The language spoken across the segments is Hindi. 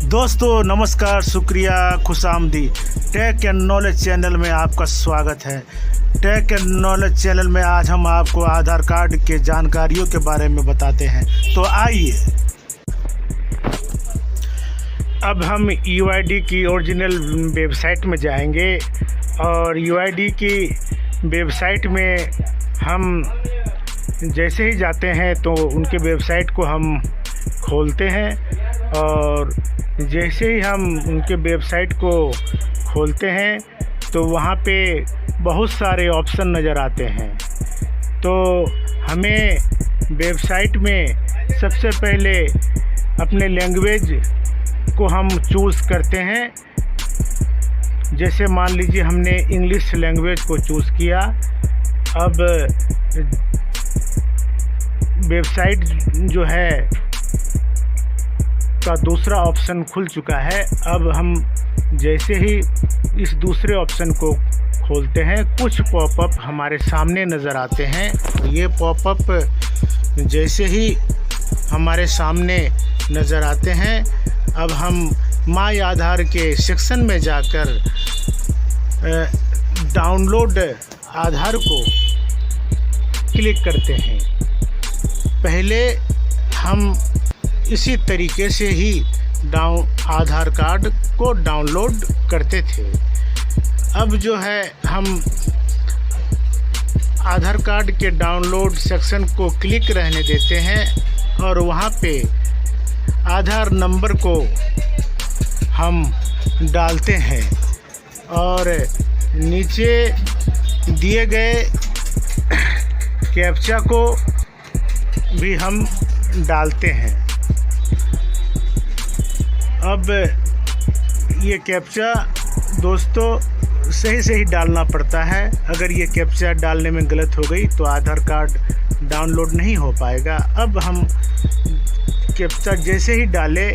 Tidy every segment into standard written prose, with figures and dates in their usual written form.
दोस्तों नमस्कार, शुक्रिया, खुशामदी। टेक एंड नॉलेज चैनल में आपका स्वागत है। टेक एंड नॉलेज चैनल में आज हम आपको आधार कार्ड के जानकारियों के बारे में बताते हैं। तो आइए अब हम यूआईडी की ओरिजिनल वेबसाइट में जाएंगे और यूआईडी की वेबसाइट में हम जैसे ही जाते हैं तो उनके वेबसाइट को हम खोलते हैं और जैसे ही हम उनके वेबसाइट को खोलते हैं तो वहाँ पे बहुत सारे ऑप्शन नज़र आते हैं। तो हमें वेबसाइट में सबसे पहले अपने लैंग्वेज को हम चूज़ करते हैं। जैसे मान लीजिए हमने इंग्लिश लैंग्वेज को चूज़ किया। अब वेबसाइट जो है का दूसरा ऑप्शन खुल चुका है। अब हम जैसे ही इस दूसरे ऑप्शन को खोलते हैं कुछ पॉपअप हमारे सामने नज़र आते हैं। ये पॉपअप जैसे ही हमारे सामने नज़र आते हैं अब हम माय आधार के सेक्शन में जाकर डाउनलोड आधार को क्लिक करते हैं। पहले हम इसी तरीके से ही आधार कार्ड को डाउनलोड करते थे। अब जो है हम आधार कार्ड के डाउनलोड सेक्शन को क्लिक रहने देते हैं और वहाँ पे आधार नंबर को हम डालते हैं और नीचे दिए गए कैप्चा को भी हम डालते हैं। अब ये कैप्चा दोस्तों सही डालना पड़ता है। अगर ये कैप्चा डालने में गलत हो गई तो आधार कार्ड डाउनलोड नहीं हो पाएगा। अब हम कैप्चा जैसे ही डाले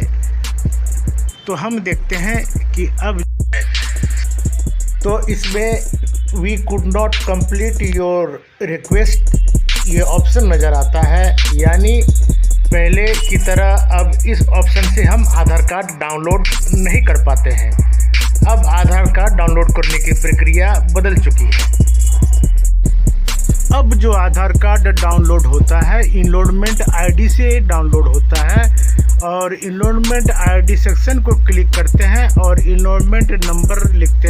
तो हम देखते हैं कि अब तो इसमें we could not complete your request ये ऑप्शन नज़र आता है। यानी पहले की तरह अब इस ऑप्शन से हम आधार कार्ड डाउनलोड नहीं कर पाते हैं। अब आधार कार्ड डाउनलोड करने की प्रक्रिया बदल चुकी है। अब जो आधार कार्ड डाउनलोड होता है इनरोलमेंट आईडी से डाउनलोड होता है और इनरोलमेंट आईडी सेक्शन को क्लिक करते हैं और इनरोलमेंट नंबर लिखते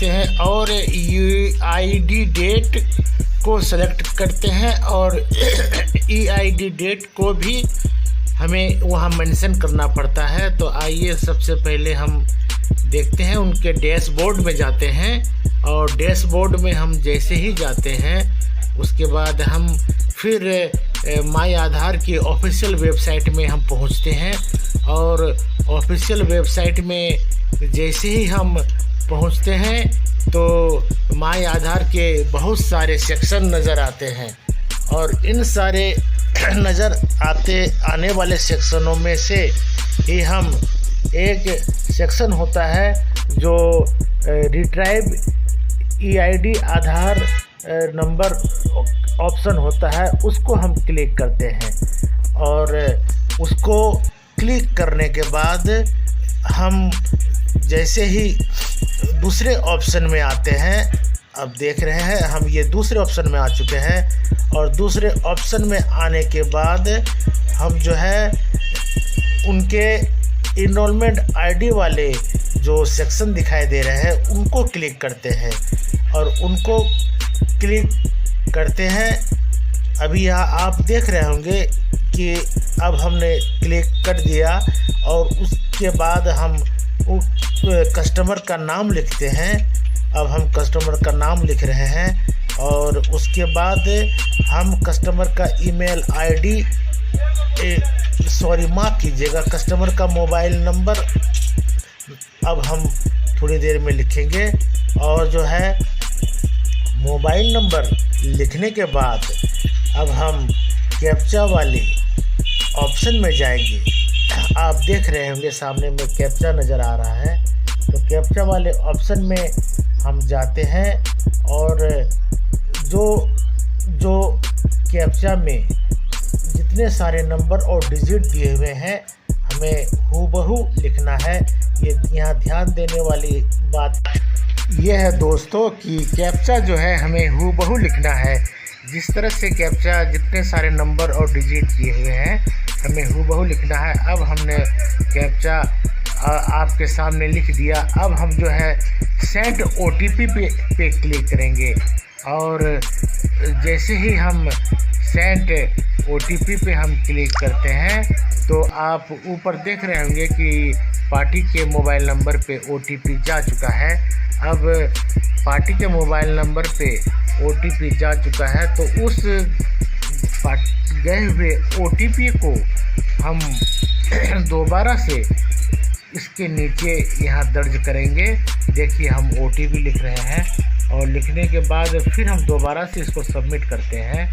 हैं और यूआईडी डेट को सेलेक्ट करते हैं और ईआईडी डेट को भी हमें वहाँ मेंशन करना पड़ता है। तो आइए सबसे पहले हम देखते हैं, उनके डैशबोर्ड में जाते हैं और डैशबोर्ड में हम जैसे ही जाते हैं उसके बाद हम फिर माय आधार की ऑफिशियल वेबसाइट में हम पहुंचते हैं और ऑफिशियल वेबसाइट में जैसे ही हम पहुंचते हैं तो माय आधार के बहुत सारे सेक्शन नज़र आते हैं और इन सारे आने वाले सेक्शनों में से ही हम एक सेक्शन होता है जो रिट्राइव ईआईडी आधार नंबर ऑप्शन होता है, उसको हम क्लिक करते हैं और उसको क्लिक करने के बाद हम जैसे ही दूसरे ऑप्शन में आते हैं। अब देख रहे हैं हम ये दूसरे ऑप्शन में आ चुके हैं और दूसरे ऑप्शन में आने के बाद हम जो है उनके इनरोलमेंट आईडी वाले जो सेक्शन दिखाई दे रहे हैं उनको क्लिक करते हैं और उनको क्लिक करते हैं। अभी यहाँ आप देख रहे होंगे कि अब हमने क्लिक कर दिया और उसके बाद हम कस्टमर का नाम लिखते हैं। अब हम कस्टमर का नाम लिख रहे हैं और उसके बाद हम कस्टमर का ईमेल आईडी माफ़ कीजिएगा, कस्टमर का मोबाइल नंबर अब हम थोड़ी देर में लिखेंगे और जो है मोबाइल नंबर लिखने के बाद अब हम कैप्चा वाले ऑप्शन में जाएंगे। आप देख रहे होंगे सामने में कैप्चा नज़र आ रहा है। तो कैप्चा वाले ऑप्शन में हम जाते हैं और जो कैप्चा में जितने सारे नंबर और डिजिट दिए हुए हैं हमें हूबहू लिखना है। ये यहाँ ध्यान देने वाली बात यह है दोस्तों कि कैप्चा जो है हमें हूबहू लिखना है। जिस तरह से कैप्चा जितने सारे नंबर और डिजिट दिए हुए हैं हमें हूबहू लिखना है। अब हमने कैप्चा आपके सामने लिख दिया। अब हम जो है सेंड OTP पे क्लिक करेंगे और जैसे ही हम सेंड OTP पे हम क्लिक करते हैं तो आप ऊपर देख रहे होंगे कि पार्टी के मोबाइल नंबर पे OTP जा चुका है। अब पार्टी के मोबाइल नंबर पे OTP जा चुका है तो उस गए हुए OTP को हम दोबारा से इसके नीचे यहाँ दर्ज करेंगे। देखिए हम OTP लिख रहे हैं और लिखने के बाद फिर हम दोबारा से इसको सबमिट करते हैं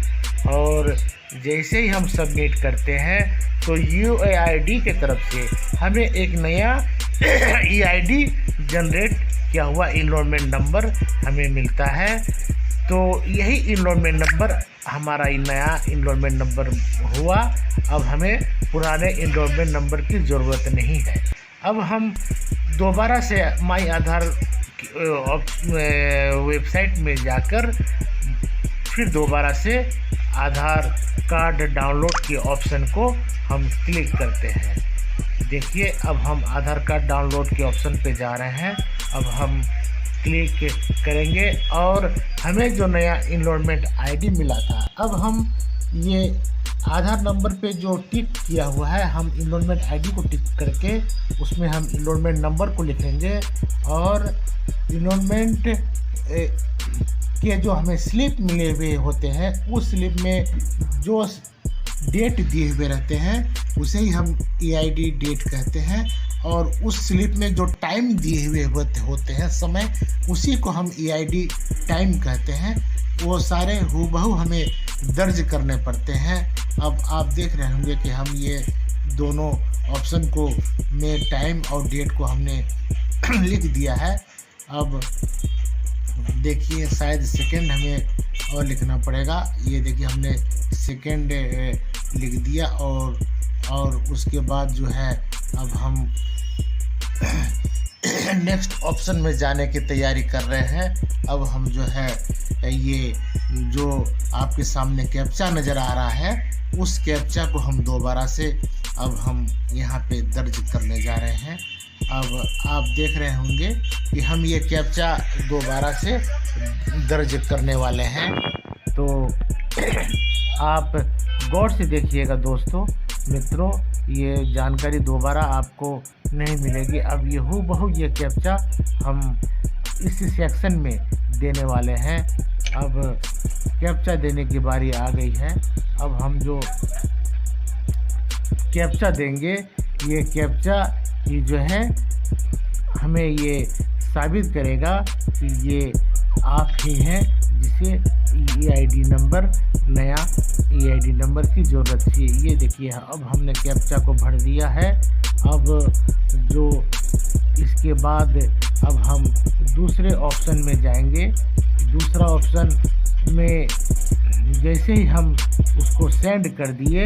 और जैसे ही हम सबमिट करते हैं तो UID के तरफ से हमें एक नया EID जनरेट किया हुआ इनरोलमेंट नंबर हमें मिलता है। तो यही इनरोलमेंट नंबर हमारा नया इनरोलमेंट नंबर हुआ। अब हमें पुराने इनरोलमेंट नंबर की ज़रूरत नहीं है। अब हम दोबारा से माई आधार वेबसाइट में जाकर फिर दोबारा से आधार कार्ड डाउनलोड के ऑप्शन को हम क्लिक करते हैं। देखिए अब हम आधार कार्ड डाउनलोड के ऑप्शन पे जा रहे हैं। अब हम क्लिक करेंगे और हमें जो नया इनरोलमेंट ID मिला था, अब हम ये आधार नंबर पे जो टिक किया हुआ है हम इनरोलमेंट ID को टिक करके उसमें हम इनरोलमेंट नंबर को लिखेंगे और इनरोलमेंट के जो हमें स्लिप मिले हुए होते हैं उस स्लिप में जो डेट दिए हुए रहते हैं उसे ही हम EID डेट कहते हैं और उस स्लिप में जो टाइम दिए हुए होते हैं समय, उसी को हम EID टाइम कहते हैं। वो सारे हूबहू हमें दर्ज करने पड़ते हैं। अब आप देख रहे होंगे कि हम ये दोनों ऑप्शन को में टाइम और डेट को हमने लिख दिया है। अब देखिए शायद सेकंड हमें और लिखना पड़ेगा। ये देखिए हमने सेकंड लिख दिया और उसके बाद जो है अब हम नेक्स्ट ऑप्शन में जाने की तैयारी कर रहे हैं। अब हम जो है ये जो आपके सामने कैप्चा नज़र आ रहा है उस कैप्चा को हम दोबारा से अब हम यहाँ पे दर्ज करने जा रहे हैं। अब आप देख रहे होंगे कि हम ये कैप्चा दोबारा से दर्ज करने वाले हैं। तो आप गौर से देखिएगा दोस्तों मित्रों, ये जानकारी दोबारा आपको नहीं मिलेगी। अब ये हूबहू ये कैप्चा हम इस सेक्शन में देने वाले हैं। अब कैप्चा देने की बारी आ गई है। अब हम जो कैप्चा देंगे ये कैप्चा ये जो है हमें ये साबित करेगा कि ये आप ही हैं जिसे EID नंबर नया EID नंबर की ज़रूरत थी। ये देखिए अब हमने कैप्चा को भर दिया है। अब जो इसके बाद अब हम दूसरे ऑप्शन में जाएंगे। दूसरा ऑप्शन में जैसे ही हम उसको सेंड कर दिए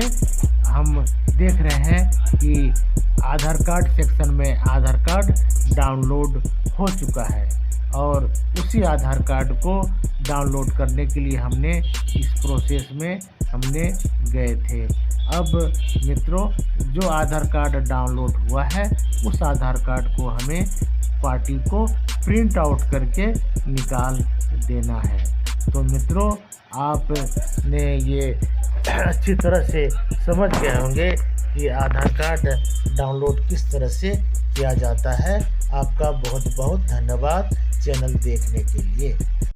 हम देख रहे हैं कि आधार कार्ड सेक्शन में आधार कार्ड डाउनलोड हो चुका है और उसी आधार कार्ड को डाउनलोड करने के लिए हमने इस प्रोसेस में हमने गए थे। अब मित्रों जो आधार कार्ड डाउनलोड हुआ है उस आधार कार्ड को हमें पार्टी को प्रिंट आउट करके निकाल देना है। तो मित्रों आपने ये अच्छी तरह से समझ गए होंगे कि आधार कार्ड डाउनलोड किस तरह से किया जाता है। आपका बहुत बहुत धन्यवाद चैनल देखने के लिए।